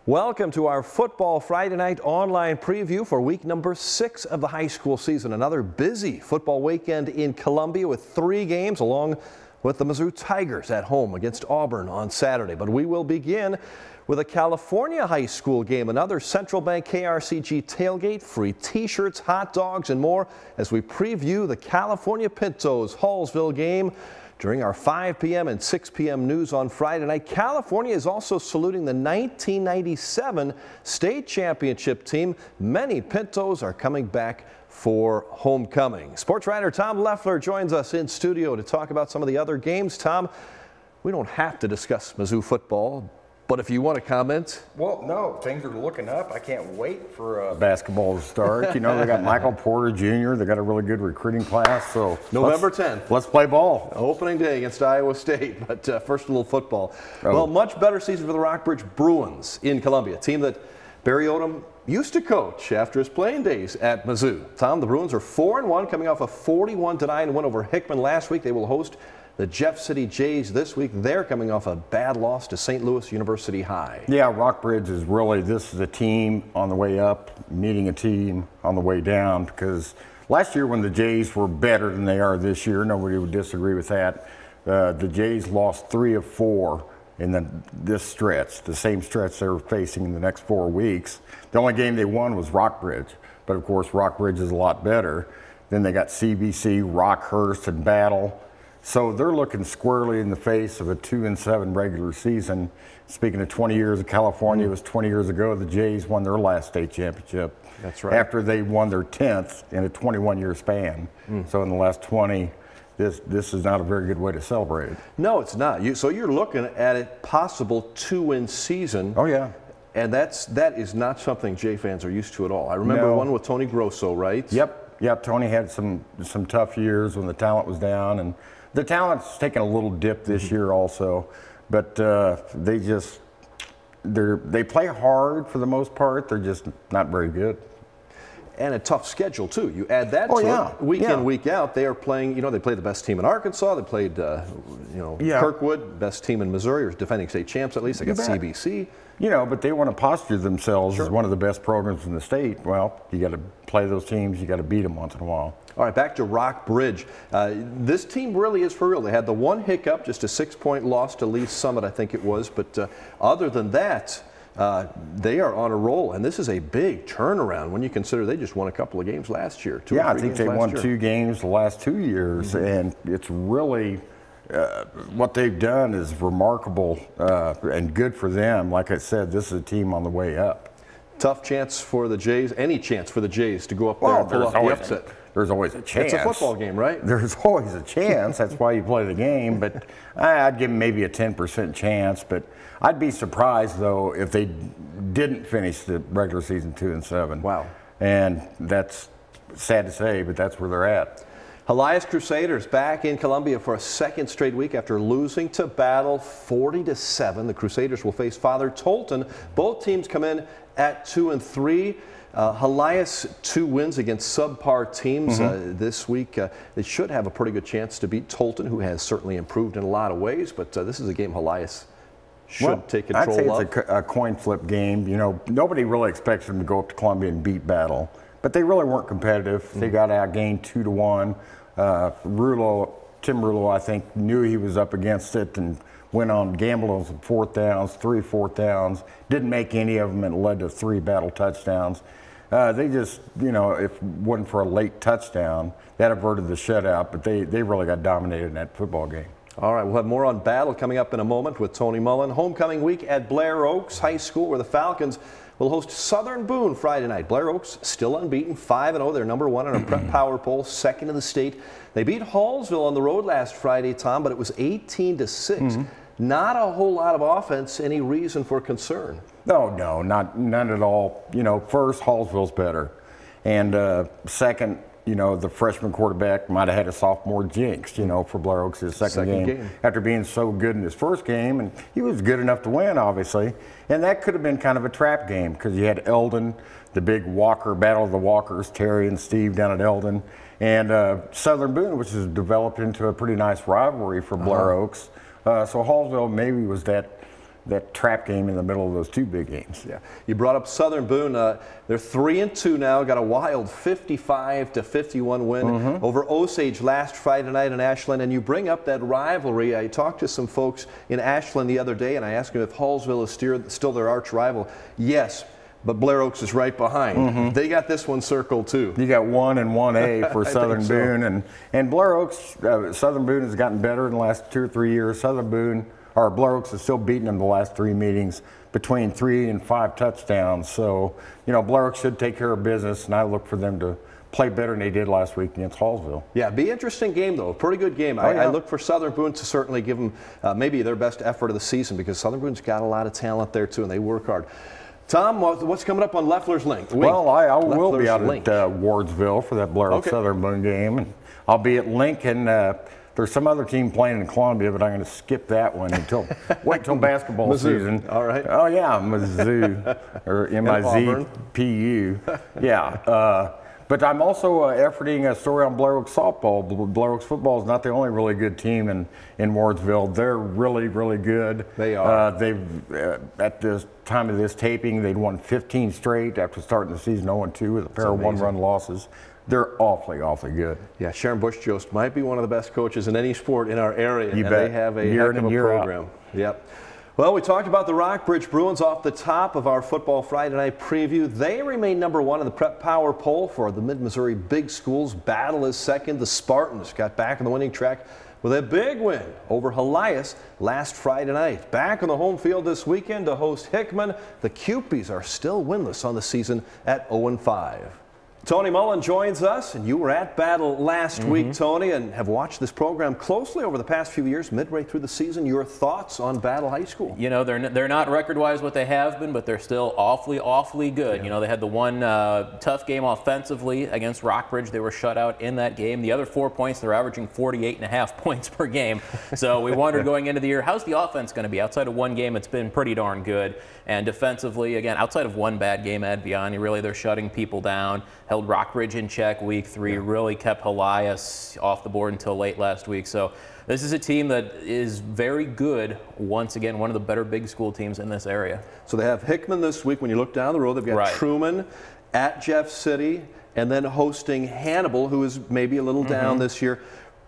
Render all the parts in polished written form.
Welcome to our Football Friday Night online preview for week number 6 of the high school season. Another busy football weekend in Columbia with 3 games along with the Mizzou Tigers at home against Auburn on Saturday. But we will begin with a California high school game, another Central Bank KRCG tailgate, free t-shirts, hot dogs, and more as we preview the California Pintos Hallsville game. During our 5 p.m. and 6 p.m. news on Friday night, California is also saluting the 1997 state championship team. Many Pintos are coming back for homecoming. Sports writer Tom Leffler joins us in studio to talk about some of the other games. Tom, we don't have to discuss Mizzou football, but if you want to comment. Well, no, things are looking up. I can't wait for basketball to start. You know, they got Michael Porter Jr. They got a really good recruiting class. So November 10th. Let's play ball. Opening day against Iowa State, but first a little football. Well, much better season for the Rockbridge Bruins in Columbia, a team that Barry Odom used to coach after his playing days at Mizzou. Tom, the Bruins are 4-1, coming off a 41-9 win over Hickman last week. They will host the Jeff City Jays this week. They're coming off a bad loss to St. Louis University High. Yeah, Rockbridge is really, this is a team on the way up, meeting a team on the way down, because last year when the Jays were better than they are this year, nobody would disagree with that. The Jays lost 3 of 4 in this stretch, the same stretch they were facing in the next 4 weeks. The only game they won was Rockbridge, but of course Rockbridge is a lot better. Then they got CBC, Rockhurst, and Battle. So they're looking squarely in the face of a 2-7 regular season. Speaking of 20 years of California, it was 20 years ago the Jays won their last state championship. That's right. After they won their 10th in a 21-year span. So in the last 20, this is not a very good way to celebrate it. No, it's not. So you're looking at a possible 2-win season. Oh, yeah. And that is not something Jay fans are used to at all. I remember one with Tony Grosso, right? Yep. Tony had some tough years when the talent was down, and the talent's taken a little dip this year also, but they play hard for the most part. They're just not very good. And a tough schedule too. You add that to it, week in, week out. They are playing. You know, they played the best team in Arkansas. They played, Kirkwood, best team in Missouri, or defending state champs at least. They got CBC. You know, but they want to posture themselves as one of the best programs in the state. Well, you got to play those teams. You got to beat them once in a while. All right, back to Rockbridge. This team really is for real. They had the one hiccup, just a 6-point loss to Lee Summit, I think it was. But other than that, they are on a roll. And this is a big turnaround when you consider they just won a couple of games last year. I think they won 2 games the last 2 years. And it's really, what they've done is remarkable and good for them. Like I said, this is a team on the way up. Tough chance for the Jays, any chance for the Jays to go up there and pull off the upset. There's always a chance. It's a football game, right? There's always a chance. That's why you play the game. But I'd give them maybe a 10% chance. But I'd be surprised, though, if they didn't finish the regular season 2-7. Wow. And that's sad to say, but that's where they're at. Elias Crusaders back in Columbia for a 2nd straight week after losing to Battle 40-7. The Crusaders will face Father Tolton. Both teams come in at 2-3. Elias 2 wins against subpar teams this week. They should have a pretty good chance to beat Tolton, who has certainly improved in a lot of ways. But this is a game Elias should take control of. I'd say it's a coin flip game. You know, nobody really expects them to go up to Columbia and beat Battle, but they really weren't competitive. They got outgained 2-1. Tim Rulo, I think, knew he was up against it and went on gamble on some 4th downs, 3 4th downs, didn't make any of them, and it led to 3 Battle touchdowns. They just, you know, if it wasn't for a late touchdown, that averted the shutout, but they really got dominated in that football game. All right, we'll have more on Battle coming up in a moment with Tony Mullen. Homecoming week at Blair Oaks High School, where the Falcons will host Southern Boone Friday night. Blair Oaks still unbeaten, 5-0. They're number 1 on a prep power poll, 2nd in the state. They beat Hallsville on the road last Friday, Tom, but it was 18-6. Not a whole lot of offense. Any reason for concern? No, none at all. You know, first, Hallsville's better. And second, you know, the freshman quarterback might have had a sophomore jinx, you know, for Blair Oaks' second game after being so good in his first game. And he was good enough to win, obviously. And that could have been kind of a trap game because you had Eldon, the big Walker, battle of the Walkers, Terry and Steve down at Eldon. And Southern Boone, which has developed into a pretty nice rivalry for Blair Oaks. So Hallsville maybe was that that trap game in the middle of those two big games. Yeah, you brought up Southern Boone. They're 3-2 now. Got a wild 55-51 win over Osage last Friday night in Ashland. And you bring up that rivalry. I talked to some folks in Ashland the other day, and I asked them if Hallsville is still their arch rival. Yes, but Blair Oaks is right behind. They got this one circled too. You got 1 and 1A for Southern Boone, and Blair Oaks. Southern Boone has gotten better in the last 2 or 3 years. Blair Oaks has still beaten them the last 3 meetings between 3 and 5 touchdowns. So, Blair Oaks should take care of business, and I look for them to play better than they did last week against Hallsville. Yeah, be an interesting game, though. Pretty good game. I look for Southern Boone to certainly give them maybe their best effort of the season, because Southern Boone's got a lot of talent there, too, and they work hard. Tom, what's coming up on Leffler's Link? Well, I will be out at Wardsville for that Blair Oaks Southern Boone game, and I'll be at Lincoln. There's some other team playing in Columbia, but I'm going to skip that one wait till basketball season. All right. Oh yeah, Mizzou or M-I-Z-P-U. Yeah. But I'm also efforting a story on Blair Oaks softball. Blair Oaks football is not the only really good team in Wardsville. They're really, really good. They are. At the time of this taping, they'd won 15 straight after starting the season 0-2 with a pair of one-run losses. They're awfully, awfully good. Yeah, Sharon Bush-Jost might be one of the best coaches in any sport in our area. You bet. They have a heck of a program. Yep. Well, we talked about the Rockbridge Bruins off the top of our Football Friday Night preview. They remain #1 in the Prep Power poll for the Mid-Missouri Big Schools. Battle is second. The Spartans got back on the winning track with a big win over Helias last Friday night. Back on the home field this weekend to host Hickman. The Cupies are still winless on the season at 0-5. Tony Mullen joins us, and you were at Battle last week, Tony, and have watched this program closely over the past few years, midway through the season. Your thoughts on Battle High School? They're not record-wise what they have been, but they're still awfully, awfully good. Yeah. They had the one tough game offensively against Rockbridge. They were shut out in that game. The other 4 points, they're averaging 48.5 points per game. So we wondered going into the year, how's the offense going to be? Outside of one game, it's been pretty darn good. And defensively, again, outside of one bad game at Vianney, really they're shutting people down. Held Rockbridge in check week 3, really kept Helias off the board until late last week. So this is a team that is very good, once again, one of the better big school teams in this area. So they have Hickman this week. When you look down the road, they've got Truman at Jeff City, and then hosting Hannibal, who is maybe a little down this year.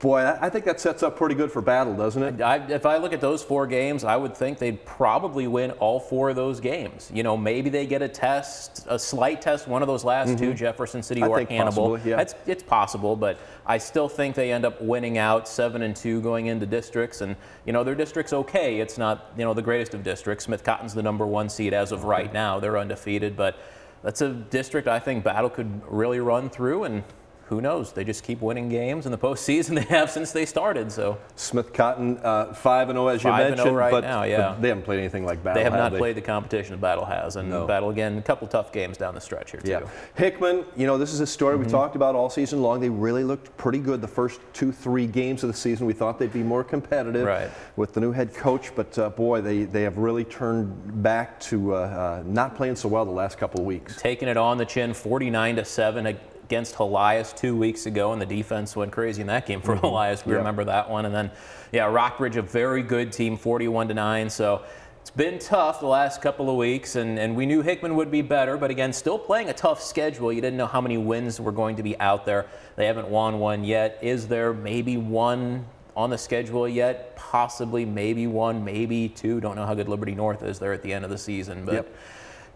Boy, I think that sets up pretty good for Battle, doesn't it? If I look at those 4 games, I would think they'd probably win all 4 of those games. Maybe they get a slight test, one of those last 2, Jefferson City or Hannibal. Possibly, yeah. It's possible, but I still think they end up winning out 7-2 going into districts. And, their district's okay. It's not, the greatest of districts. Smith Cotton's the #1 seed as of right now. They're undefeated, but that's a district I think Battle could really run through, and who knows? They just keep winning games in the postseason. They have since they started. So Smith Cotton 5-0 as you mentioned, 5-0 right now. Yeah, but they haven't played anything like Battle. They have not played the competition that Battle has, and Battle again a couple tough games down the stretch here too. Yeah, Hickman. This is a story we talked about all season long. They really looked pretty good the first 2-3 games of the season. We thought they'd be more competitive with the new head coach, but boy, they have really turned back to not playing so well the last couple of weeks. Taking it on the chin, 49-7 against Helias 2 weeks ago, and the defense went crazy in that game for Helias. We remember that one. And then, Rockbridge, a very good team, 41-9. So it's been tough the last couple of weeks, and we knew Hickman would be better, but again, still playing a tough schedule. You didn't know how many wins were going to be out there. They haven't won one yet. Is there maybe one on the schedule yet? Possibly, maybe one, maybe 2. Don't know how good Liberty North is there at the end of the season, but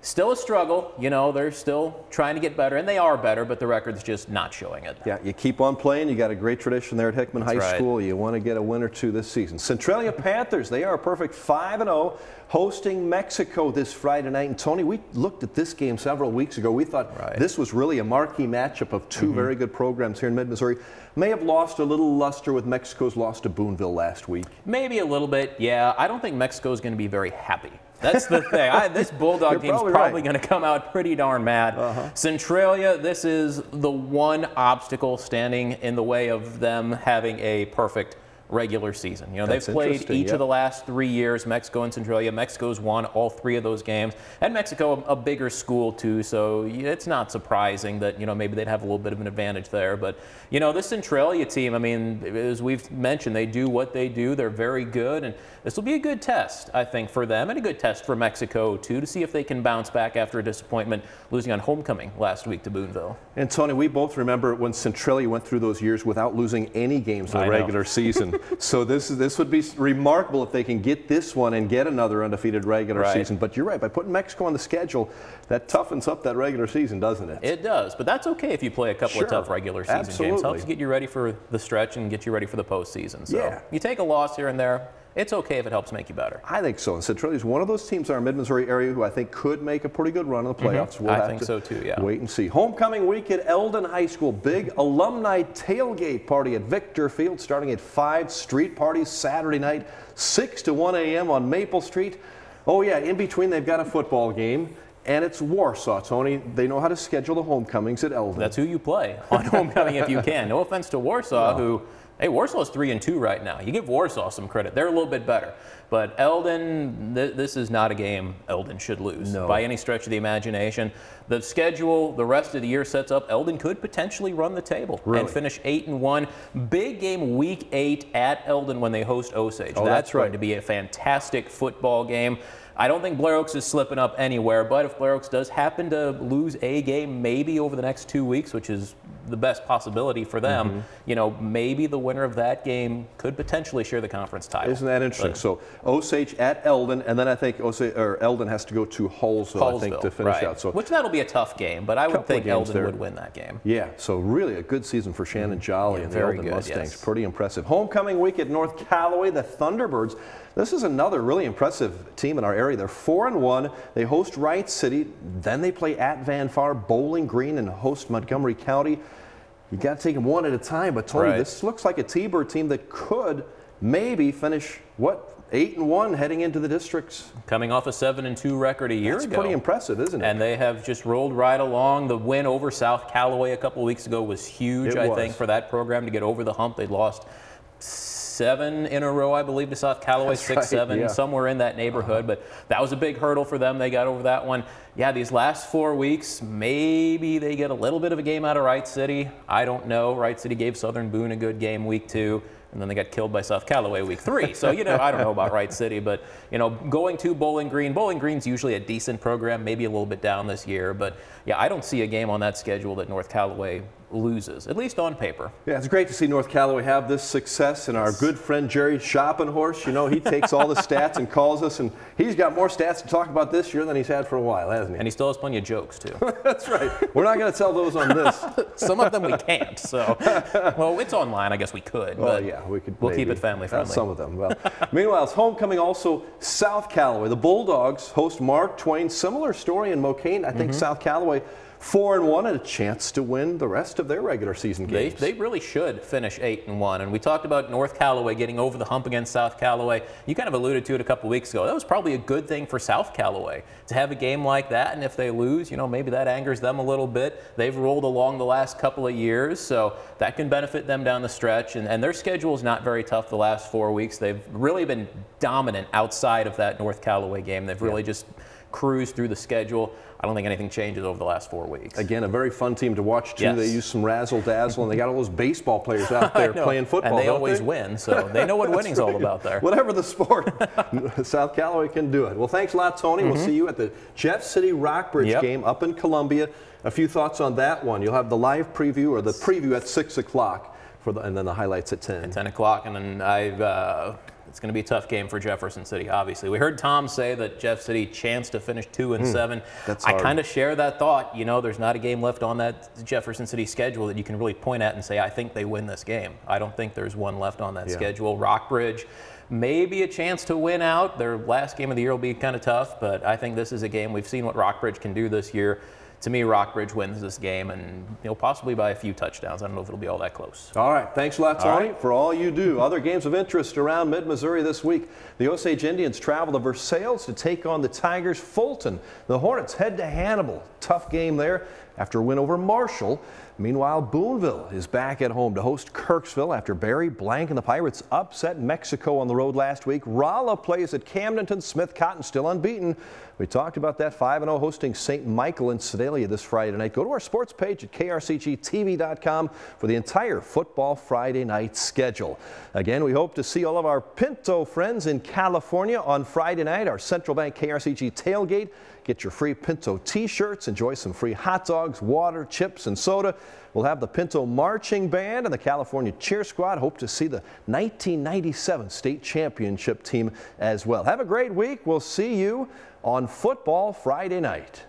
still a struggle. They're still trying to get better, and they are better, but the record's just not showing it. Yeah, you keep on playing. You got a great tradition there at Hickman High School. You want to get a win or 2 this season. Centralia Panthers, they are a perfect 5-0, hosting Mexico this Friday night. And Tony, we looked at this game several weeks ago. We thought this was really a marquee matchup of 2 very good programs here in mid-Missouri. May have lost a little luster with Mexico's loss to Boonville last week. Maybe a little bit, yeah. I don't think Mexico's going to be very happy. That's the thing. This Bulldog team's probably going to come out pretty darn mad. Centralia, this is the one obstacle standing in the way of them having a perfect regular season. You know, That's they've played each yep. of the last 3 years, Mexico and Centralia. Mexico's won all 3 of those games. And Mexico, a bigger school too, so it's not surprising that, you know, maybe they'd have a little bit of an advantage there. But, you know, this Centralia team, I mean, as we've mentioned, they do what they do. They're very good, and this will be a good test, I think, for them, and a good test for Mexico too, to see if they can bounce back after a disappointment losing on homecoming last week to Boonville. And Tony, we both remember when Centralia went through those years without losing any games in the regular season. So this would be remarkable if they can get this one and get another undefeated regular season. But you're right, by putting Mexico on the schedule, that toughens up that regular season, doesn't it? It does, but that's okay if you play a couple of tough regular season games. Helps get you ready for the stretch and get you ready for the postseason. So you take a loss here and there, it's okay if it helps make you better. I think so. And Centralia is one of those teams in our Mid-Missouri area who I think could make a pretty good run in the playoffs. We'll I think so too, yeah. Wait and see. Homecoming week at Eldon High School. Big alumni tailgate party at Victor Field starting at 5. Street parties Saturday night, 6 to 1 a.m. on Maple Street. Oh yeah, in between they've got a football game. And it's Warsaw, Tony. They know how to schedule the homecomings at Eldon. That's who you play on homecoming if you can. No offense to Warsaw, who, hey, Warsaw's 3-2 right now. You give Warsaw some credit. They're a little bit better. But Eldon, this is not a game Eldon should lose by any stretch of the imagination. The schedule, the rest of the year sets up, Eldon could potentially run the table and finish 8-1. Big game week 8 at Eldon when they host Osage. That's going to be a fantastic football game. I don't think Blair Oaks is slipping up anywhere, but if Blair Oaks does happen to lose a game maybe over the next 2 weeks, which is the best possibility for them, you know, maybe the winner of that game could potentially share the conference title. Isn't that interesting? So Osage at Eldon, and then I think Eldon has to go to Hullsville, I think, to finish out. So which that'll be a tough game, but I would think Eldon would win that game. Yeah, so really a good season for Shannon Jolly and the Eldon Mustangs. Pretty impressive. Homecoming week at North Callaway, the Thunderbirds. This is another really impressive team in our area. They're 4-1. They host Wright City. Then they play at Van Far, Bowling Green, and host Montgomery County. You got to take them one at a time. But Tony, this looks like a T-Bird team that could maybe finish, what, 8-1 heading into the districts. Coming off a 7-2 record a year ago. That's pretty impressive, isn't it? And they have just rolled right along. The win over South Callaway a couple of weeks ago was huge, I think, for that program to get over the hump. They lost 7 in a row, I believe, to South Callaway, 6-7, somewhere in that neighborhood. But that was a big hurdle for them. They got over that one. Yeah, these last 4 weeks, maybe they get a little bit of a game out of Wright City. I don't know. Wright City gave Southern Boone a good game week 2. And then they got killed by South Callaway week 3. So, you know, I don't know about Wright City, but, you know, going to Bowling Green. Bowling Green's usually a decent program, maybe a little bit down this year. But, yeah, I don't see a game on that schedule that North Callaway loses, at least on paper. Yeah, it's great to see North Callaway have this success, and our good friend Jerry Schoppenhorst, you know, he takes all the stats and calls us, and he's got more stats to talk about this year than he's had for a while, hasn't he? And he still has plenty of jokes, too. That's right. We're not going to tell those on this. Some of them we can't, so. Well, it's online. I guess we could, but yeah, we'll keep it family friendly. Some of them. Well, meanwhile, it's homecoming also South Callaway. The Bulldogs host Mark Twain. Similar story in Mocaine. I think South Callaway 4-1 and a chance to win the rest of their regular season games. They really should finish 8-1. And we talked about North Callaway getting over the hump against South Callaway. You kind of alluded to it a couple weeks ago. That was probably a good thing for South Callaway to have a game like that. And if they lose, you know, maybe that angers them a little bit. They've rolled along the last couple of years, so that can benefit them down the stretch. And their schedule is not very tough the last 4 weeks. They've really been dominant outside of that North Callaway game. They've really just cruised through the schedule. I don't think anything changes over the last 4 weeks. Again, a very fun team to watch, too. They use some razzle-dazzle, and they got all those baseball players out there playing football. And they always win, so they know what winning's all about there. Whatever the sport, South Callaway can do it. Well, thanks a lot, Tony. We'll see you at the Jeff City Rockbridge game up in Columbia. A few thoughts on that one. You'll have the live preview, or the preview at 6 o'clock, and then the highlights at 10. At 10 o'clock, and then it's going to be a tough game for Jefferson City, obviously. We heard Tom say that Jeff City chance to finish 2-7. I kind of share that thought. You know, there's not a game left on that Jefferson City schedule that you can really point at and say, I think they win this game. I don't think there's one left on that schedule. Rockbridge, maybe a chance to win out. Their last game of the year will be kind of tough, but I think this is a game. We've seen what Rockbridge can do this year. to me, Rockbridge wins this game, and possibly by a few touchdowns. I don't know if it'll be all that close. All right. Thanks a lot, Tony, for all you do. Other games of interest around mid-Missouri this week. The Osage Indians travel to Versailles to take on the Tigers. Fulton. The Hornets head to Hannibal. Tough game there after a win over Marshall. Meanwhile, Boonville is back at home to host Kirksville after Barry Blank and the Pirates upset Mexico on the road last week. Rolla plays at Camdenton. Smith Cotton still unbeaten. We talked about that 5-0 hosting St. Michael in Sedalia this Friday night. Go to our sports page at krcgtv.com for the entire Football Friday night schedule. Again, we hope to see all of our Pinto friends in California on Friday night. Our Central Bank KRCG tailgate. Get your free Pinto t-shirts, enjoy some free hot dogs, water, chips, and soda. We'll have the Pinto Marching Band and the California Cheer Squad. Hope to see the 1997 state championship team as well. Have a great week. We'll see you on Football Friday night.